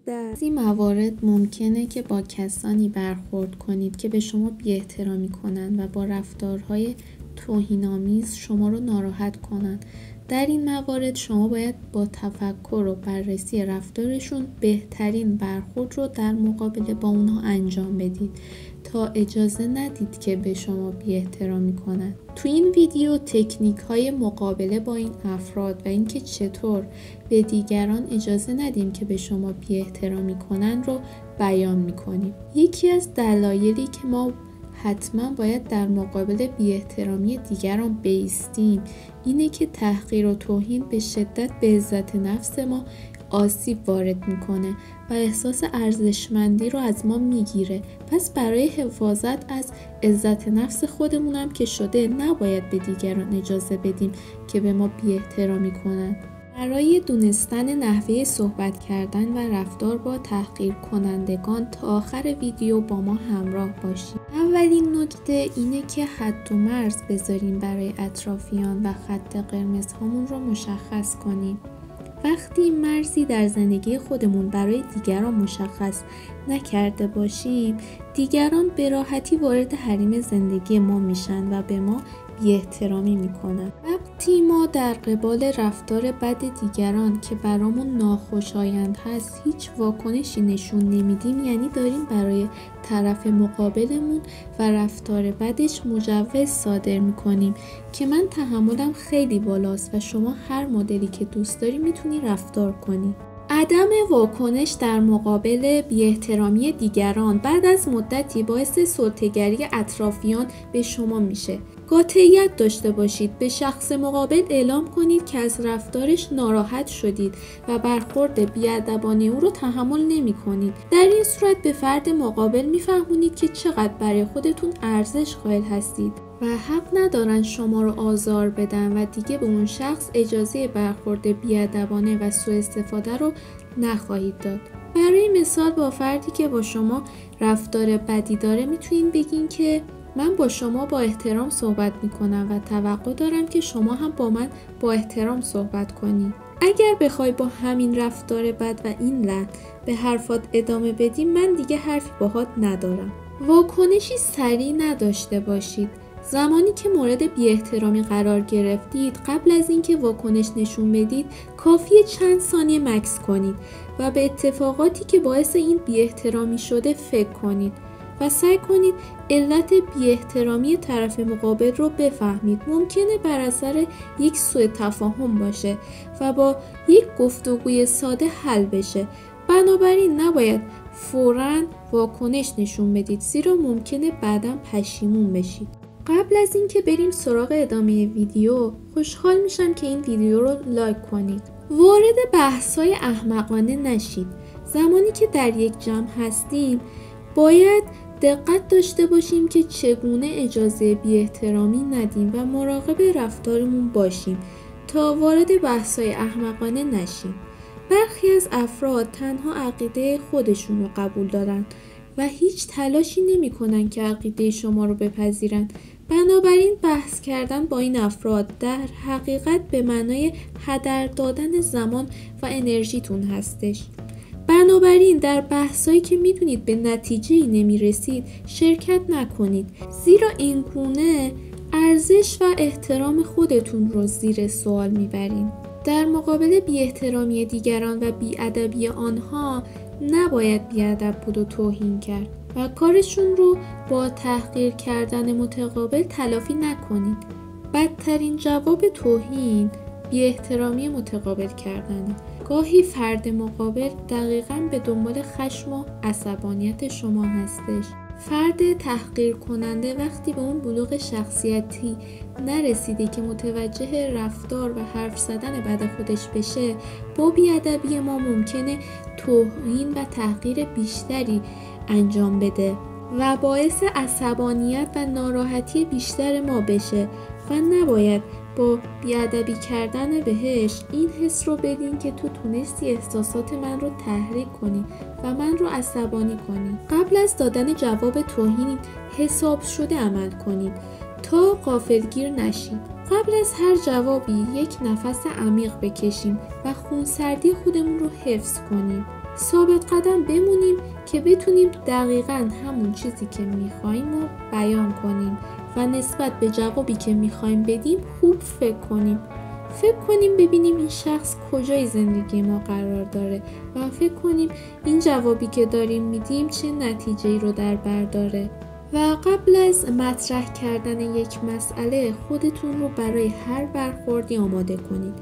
بعضی موارد ممکنه که با کسانی برخورد کنید که به شما بی‌احترامی کنند و با رفتارهای توهین‌آمیز شما رو ناراحت کنند. در این موارد شما باید با تفکر و بررسی رفتارشون بهترین برخورد رو در مقابله با اونها انجام بدید تا اجازه ندید که به شما بی‌احترامی کنند. تو این ویدیو تکنیک‌های مقابله با این افراد و اینکه چطور به دیگران اجازه ندیم که به شما بی‌احترامی کنند رو بیان می‌کنیم. یکی از دلایلی که ما حتما باید در مقابل بی‌احترامی دیگران بایستیم اینه که تحقیر و توهین به شدت به عزت نفس ما آسیب وارد میکنه و احساس ارزشمندی رو از ما میگیره. پس برای حفاظت از عزت نفس خودمونم که شده نباید به دیگران اجازه بدیم که به ما بی‌احترامی کنن. برای دونستن نحوه صحبت کردن و رفتار با تحقیر کنندگان تا آخر ویدیو با ما همراه باشید. اولین نکته اینه که حد و مرز بذاریم برای اطرافیان و خط قرمز هامون رو مشخص کنیم. وقتی مرزی در زندگی خودمون برای دیگران مشخص نکرده باشیم، دیگران به راحتی وارد حریم زندگی ما میشن و به ما بی‌احترامی میکنن. وقتی ما در قبال رفتار بد دیگران که برامون ناخوشایند هست هیچ واکنشی نشون نمیدیم، یعنی داریم برای طرف مقابلمون و رفتار بدش مجوز صادر میکنیم که من تحملم خیلی بالاست و شما هر مدلی که دوست داری میتونی رفتار کنی. عدم واکنش در مقابل بی‌احترامی دیگران بعد از مدتی باعث سلطه‌گری اطرافیان به شما میشه. قاطعیت داشته باشید، به شخص مقابل اعلام کنید که از رفتارش ناراحت شدید و برخورد بی‌ادبانه او رو تحمل نمی کنید. در این صورت به فرد مقابل میفهمونید که چقدر برای خودتون ارزش قائل هستید و حق ندارن شما رو آزار بدن و دیگه به اون شخص اجازه برخورد بی‌ادبانه و سوء استفاده رو نخواهید داد. برای مثال با فردی که با شما رفتار بدی داره میتونین بگین که من با شما با احترام صحبت میکنم و توقع دارم که شما هم با من با احترام صحبت کنی. اگر بخوای با همین رفتار بد و این لحن به حرفات ادامه بدی من دیگه حرفی باهات ندارم. واکنشی سریع نداشته باشید. زمانی که مورد بی‌احترامی قرار گرفتید قبل از اینکه واکنش نشون بدید کافیه چند ثانیه مکث کنید و به اتفاقاتی که باعث این بی‌احترامی شده فکر کنید و سعی کنید علت بی‌احترامی طرف مقابل رو بفهمید. ممکنه بر اثر یک سوء تفاهم باشه و با یک گفتگوی ساده حل بشه. بنابراین نباید فوراً واکنش نشون بدید زیرا ممکنه بعداً پشیمون بشید. قبل از اینکه بریم سراغ ادامه ویدیو خوشحال میشم که این ویدیو رو لایک کنید. وارد بحث‌های احمقانه نشید. زمانی که در یک جمع هستیم باید دقت داشته باشیم که چگونه اجازه بی‌احترامی ندیم و مراقب رفتارمون باشیم تا وارد بحث‌های احمقانه نشیم. برخی از افراد تنها عقیده خودشون رو قبول دارن و هیچ تلاشی نمی‌کنن که عقیده شما رو بپذیرن. بنابراین بحث کردن با این افراد در حقیقت به معنای هدر دادن زمان و انرژیتون هستش. بنابراین در بحثایی که میدونید به نتیجه‌ای نمیرسید شرکت نکنید زیرا این گونه ارزش و احترام خودتون رو زیر سوال میبرین. در مقابل بی‌احترامی دیگران و بی‌ادبی آنها نباید بی‌ادب بود و توهین کرد و کارشون رو با تحقیر کردن متقابل تلافی نکنید. بدترین جواب توهین بی‌احترامی متقابل کردنه. گاهی فرد مقابل دقیقاً به دنبال خشم و عصبانیت شما هستش. فرد تحقیر کننده وقتی به اون بلوغ شخصیتی نرسیده که متوجه رفتار و حرف زدن بد خودش بشه، با بی‌ادبی ما ممکنه توهین و تحقیر بیشتری انجام بده و باعث عصبانیت و ناراحتی بیشتر ما بشه و نباید با بی‌ادبی کردن بهش این حس رو بدین که تو تونستی احساسات من رو تحریک کنی و من رو عصبانی کنی. قبل از دادن جواب توهین حساب شده عمل کنید تا غافلگیر نشید. قبل از هر جوابی یک نفس عمیق بکشیم و خونسردی خودمون رو حفظ کنیم. ثابت قدم بمونیم که بتونیم دقیقاً همون چیزی که میخوایم رو بیان کنیم و نسبت به جوابی که میخوایم بدیم خوب فکر کنیم. فکر کنیم ببینیم این شخص کجای زندگی ما قرار داره و فکر کنیم این جوابی که داریم میدیم چه نتیجه‌ای رو در بر داره. و قبل از مطرح کردن یک مسئله خودتون رو برای هر برخوردی آماده کنید.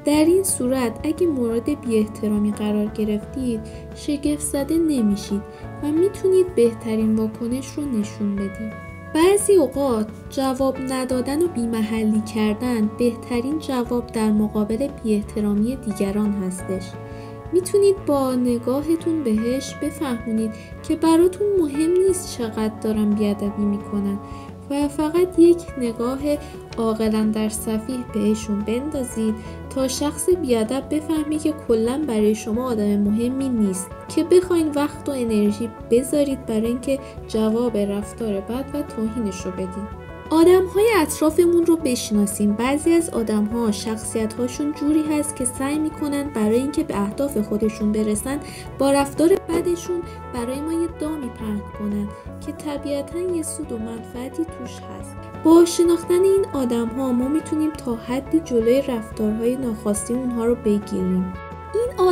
در این صورت اگه مورد بی‌احترامی قرار گرفتید شگفت زده نمیشید و میتونید بهترین واکنش رو نشون بدید. بعضی اوقات جواب ندادن و بی‌محلی کردن بهترین جواب در مقابل بی‌احترامی دیگران هستش. میتونید با نگاهتون بهش بفهمونید که براتون مهم نیست چقدر دارن بی‌ادبی میکنن و فقط یک نگاه عاقلانه در صفیح بهشون بندازید تا شخص بی‌ادب بفهمی که کلاً برای شما آدم مهمی نیست که بخواین وقت و انرژی بذارید برای اینکه جواب رفتار بد و توهینش رو بدید. آدم‌های اطرافمون رو بشناسیم. بعضی از آدم‌ها شخصیت‌هاشون جوری هست که سعی می‌کنن برای اینکه به اهداف خودشون برسن با رفتار بدشون برای ما یه دامی پهن کنن که طبیعتاً یه سود و منفعتی توش هست. با شناختن این آدم‌ها ما میتونیم تا حدی جلوی رفتارهای ناخواسته اونها رو بگیریم. این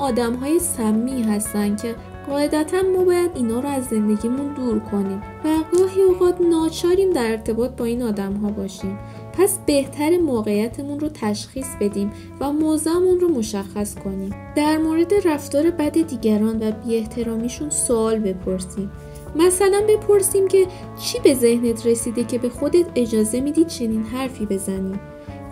آدم‌های سمی هستن که قاعدتاً ما باید اینا رو از زندگیمون دور کنیم و گاهی اوقات ناچاریم در ارتباط با این آدم‌ها باشیم. پس بهتر موقعیتمون رو تشخیص بدیم و موضعمون رو مشخص کنیم. در مورد رفتار بد دیگران و بی‌احترامیشون سوال بپرسیم. مثلا بپرسیم که چی به ذهنت رسیده که به خودت اجازه میدی چنین حرفی بزنی؟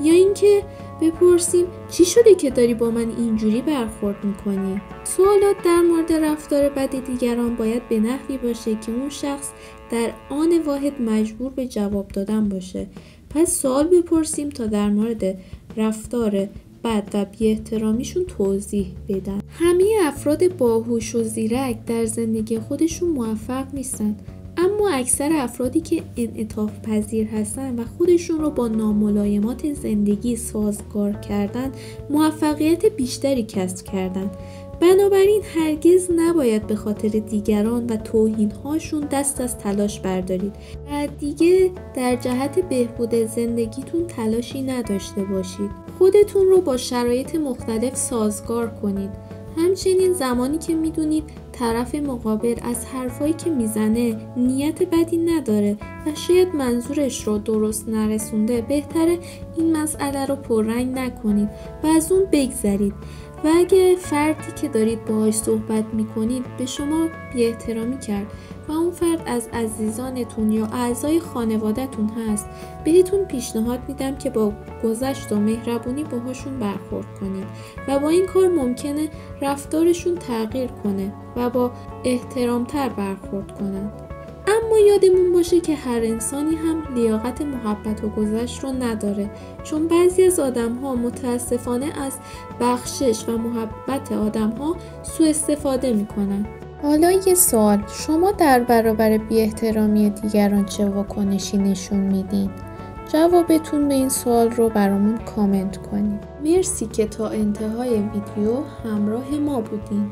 یا اینکه بپرسیم چی شده که داری با من اینجوری برخورد میکنی؟ سوالات در مورد رفتار بد دیگران باید به نحوی باشه که اون شخص در آن واحد مجبور به جواب دادن باشه. پس سوال بپرسیم تا در مورد رفتار بد و بی‌احترامیشون توضیح بدن. همه افراد باهوش و زیرک در زندگی خودشون موفق نیستن، اما اکثر افرادی که انعطاف پذیر هستن و خودشون رو با ناملایمات زندگی سازگار کردن موفقیت بیشتری کسب کردن. بنابراین هرگز نباید به خاطر دیگران و توهین‌هاشون دست از تلاش بردارید و دیگه در جهت بهبود زندگیتون تلاشی نداشته باشید. خودتون رو با شرایط مختلف سازگار کنید. همچنین زمانی که میدونید طرف مقابل از حرفایی که میزنه نیت بدی نداره و شاید منظورش رو درست نرسونده، بهتره این مسئله رو پررنگ نکنید و از اون بگذرید. و اگه فردی که دارید باهاش صحبت میکنید به شما بی‌احترامی کرد و اون فرد از عزیزانتون یا اعضای خانواده‌تون هست، بهتون پیشنهاد میدم که با گذشت و مهربونی باهاشون برخورد کنید و با این کار ممکنه رفتارشون تغییر کنه و با احترام‌تر برخورد کنند. اما یادمون باشه که هر انسانی هم لیاقت محبت و گذشت رو نداره، چون بعضی از آدم‌ها متاسفانه از بخشش و محبت آدم‌ها سوء استفاده میکنن. حالا یه سوال، شما در برابر بی‌احترامی دیگران چه واکنشی نشون میدین؟ جوابتون به این سوال رو برامون کامنت کنید. مرسی که تا انتهای ویدیو همراه ما بودین.